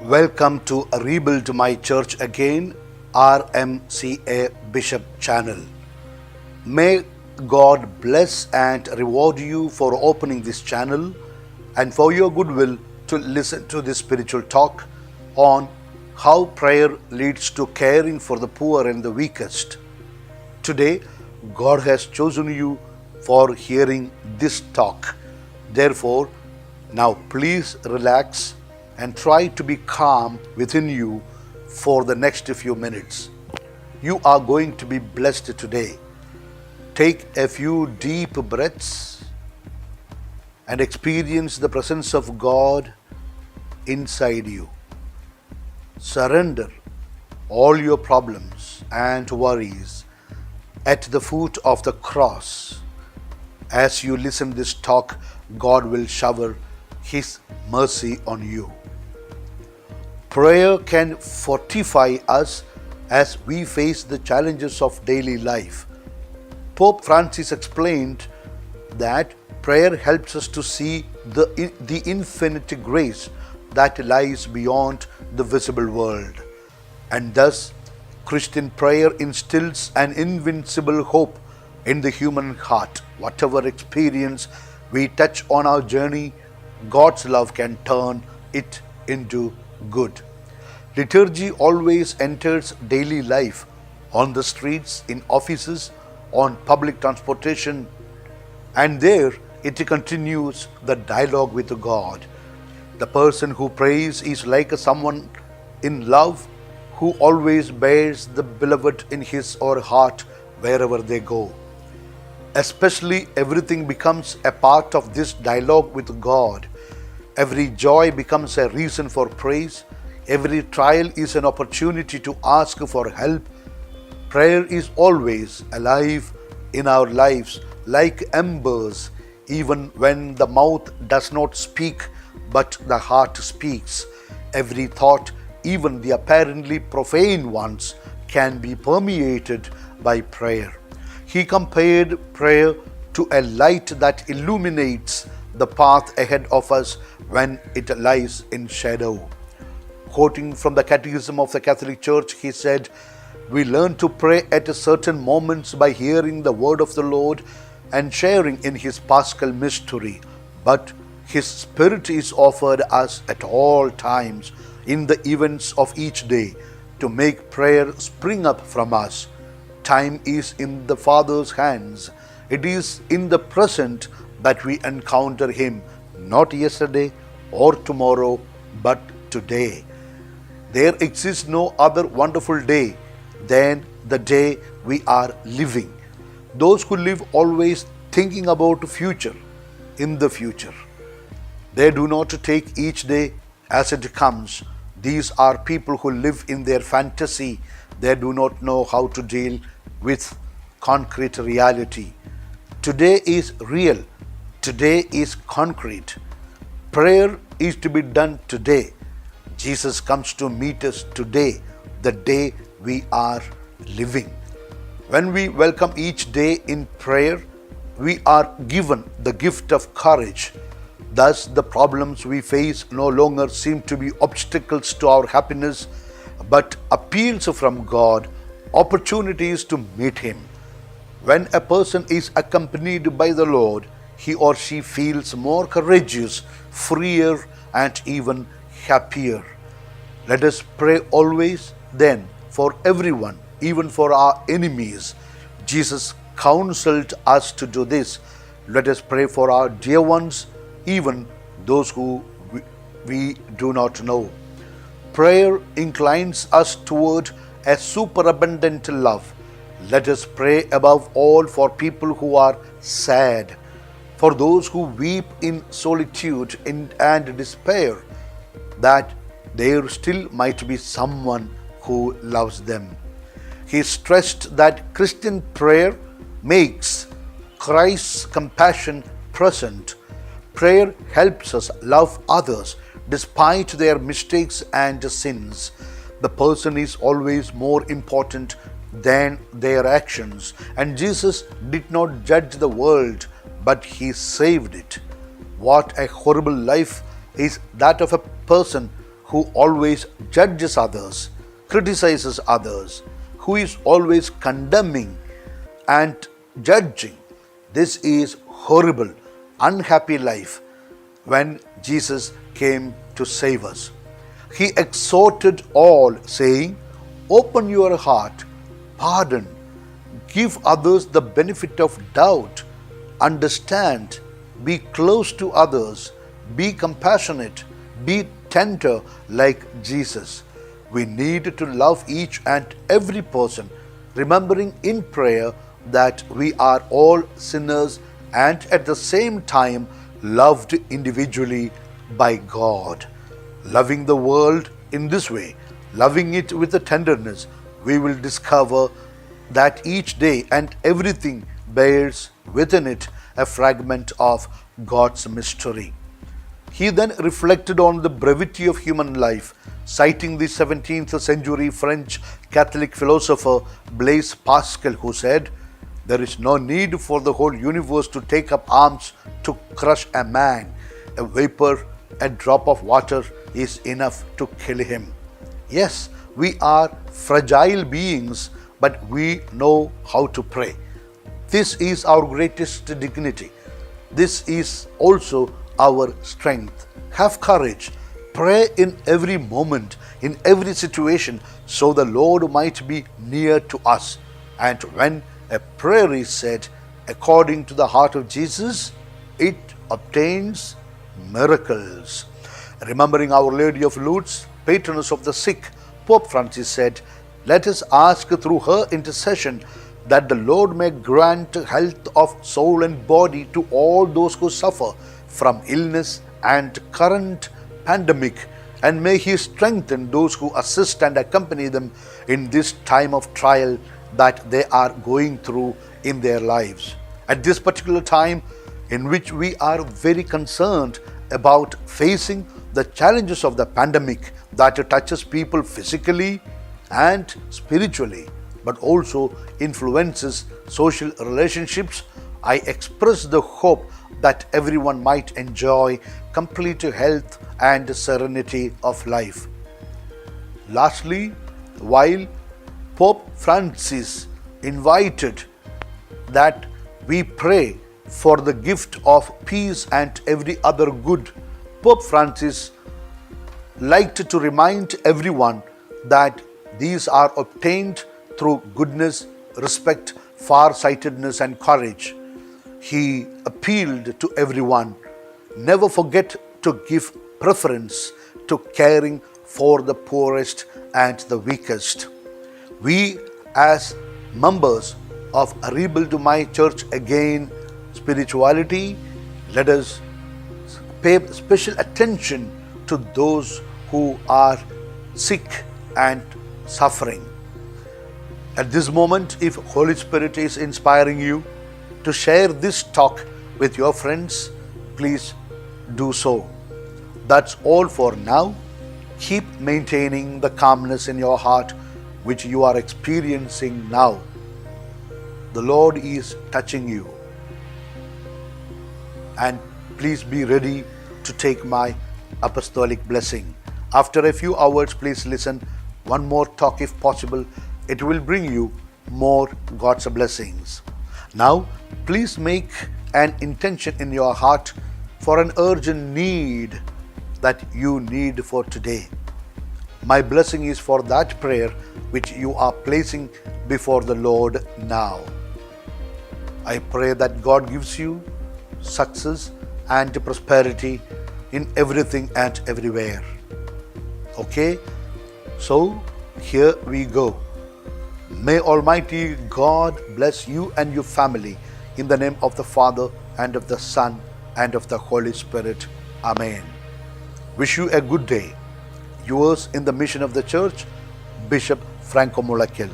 Welcome to Rebuild My Church Again, RMCA Bishop channel. May God bless and reward you for opening this channel and for your goodwill to listen to this spiritual talk on how prayer leads to caring for the poor and the weakest. Today, God has chosen you for hearing this talk. Therefore, now please relax and try to be calm within you for the next few minutes. You are going to be blessed today. Take a few deep breaths and experience the presence of God inside you. Surrender all your problems and worries at the foot of the cross. As you listen to this talk, God will shower His mercy on you. Prayer can fortify us as we face the challenges of daily life. Pope Francis explained that prayer helps us to see the infinite grace that lies beyond the visible world. And thus, Christian prayer instills an invincible hope in the human heart. Whatever experience we touch on our journey, God's love can turn it into good. Liturgy always enters daily life, on the streets, in offices, on public transportation, and there it continues the dialogue with God. The person who prays is like someone in love who always bears the beloved in his or her heart wherever they go. Especially, everything becomes a part of this dialogue with God. Every joy becomes a reason for praise. Every trial is an opportunity to ask for help. Prayer is always alive in our lives like embers, even when the mouth does not speak, but the heart speaks. Every thought, even the apparently profane ones, can be permeated by prayer. He compared prayer to a light that illuminates the path ahead of us when it lies in shadow. Quoting from the Catechism of the Catholic Church, he said, "We learn to pray at certain moments by hearing the word of the Lord and sharing in His Paschal mystery, but His Spirit is offered us at all times in the events of each day to make prayer spring up from us. Time is in the Father's hands. It is in the present that we encounter Him, not yesterday or tomorrow, but today. There exists no other wonderful day than the day we are living. Those who live always thinking about future, in the future. They do not take each day as it comes. These are people who live in their fantasy. They do not know how to deal with concrete reality. Today is real. Today is concrete. Prayer is to be done today. Jesus comes to meet us today, the day we are living. When we welcome each day in prayer, we are given the gift of courage. Thus, the problems we face no longer seem to be obstacles to our happiness, but appeals from God, opportunities to meet Him. When a person is accompanied by the Lord, he or she feels more courageous, freer, and even happier. Let us pray always then for everyone, even for our enemies. Jesus counseled us to do this. Let us pray for our dear ones, even those who we do not know. Prayer inclines us toward a superabundant love. Let us pray above all for people who are sad, for those who weep in solitude and despair, that there still might be someone who loves them. He stressed that Christian prayer makes Christ's compassion present. Prayer helps us love others despite their mistakes and sins. The person is always more important than their actions, and Jesus did not judge the world, but He saved it. What a horrible life is that of a person who always judges others, criticizes others, who is always condemning and judging. This is horrible, unhappy life when Jesus came to save us. He exhorted all, saying, "Open your heart, pardon, give others the benefit of doubt, understand, be close to others, be compassionate, be tender like Jesus." We need to love each and every person, remembering in prayer that we are all sinners and at the same time loved individually by God. Loving the world in this way, loving it with a tenderness, we will discover that each day and everything bears within it a fragment of God's mystery. He then reflected on the brevity of human life, citing the 17th century French Catholic philosopher Blaise Pascal, who said, "There is no need for the whole universe to take up arms to crush a man. A vapor, a drop of water is enough to kill him." Yes, we are fragile beings, but we know how to pray. This is our greatest dignity. This is also our strength. Have courage. Pray in every moment, in every situation, so the Lord might be near to us. And when a prayer is said according to the heart of Jesus, it obtains miracles. Remembering Our Lady of Lourdes, patroness of the sick, Pope Francis said, "Let us ask through her intercession that the Lord may grant health of soul and body to all those who suffer from illness and current pandemic, and may He strengthen those who assist and accompany them in this time of trial that they are going through in their lives." At this particular time, in which we are very concerned about facing the challenges of the pandemic that touches people physically and spiritually, but also influences social relationships, I express the hope that everyone might enjoy complete health and serenity of life. Lastly, while Pope Francis invited that we pray for the gift of peace and every other good, Pope Francis liked to remind everyone that these are obtained through goodness, respect, far-sightedness, and courage. He appealed to everyone, never forget to give preference to caring for the poorest and the weakest. We, as members of Rebuild My Church Again spirituality, let us pay special attention to those who are sick and suffering. At this moment, if Holy Spirit is inspiring you to share this talk with your friends, please do so. That's all for now. Keep maintaining the calmness in your heart which you are experiencing now. The Lord is touching you. And please be ready to take my apostolic blessing. After a few hours, please listen one more talk if possible. It will bring you more God's blessings. Now, please make an intention in your heart for an urgent need that you need for today. My blessing is for that prayer which you are placing before the Lord now. I pray that God gives you success and prosperity in everything and everywhere. Okay? So, here we go. May Almighty God bless you and your family in the name of the Father and of the Son and of the Holy Spirit. Amen. Wish you a good day. Yours in the mission of the church, Bishop Franco Mulakil.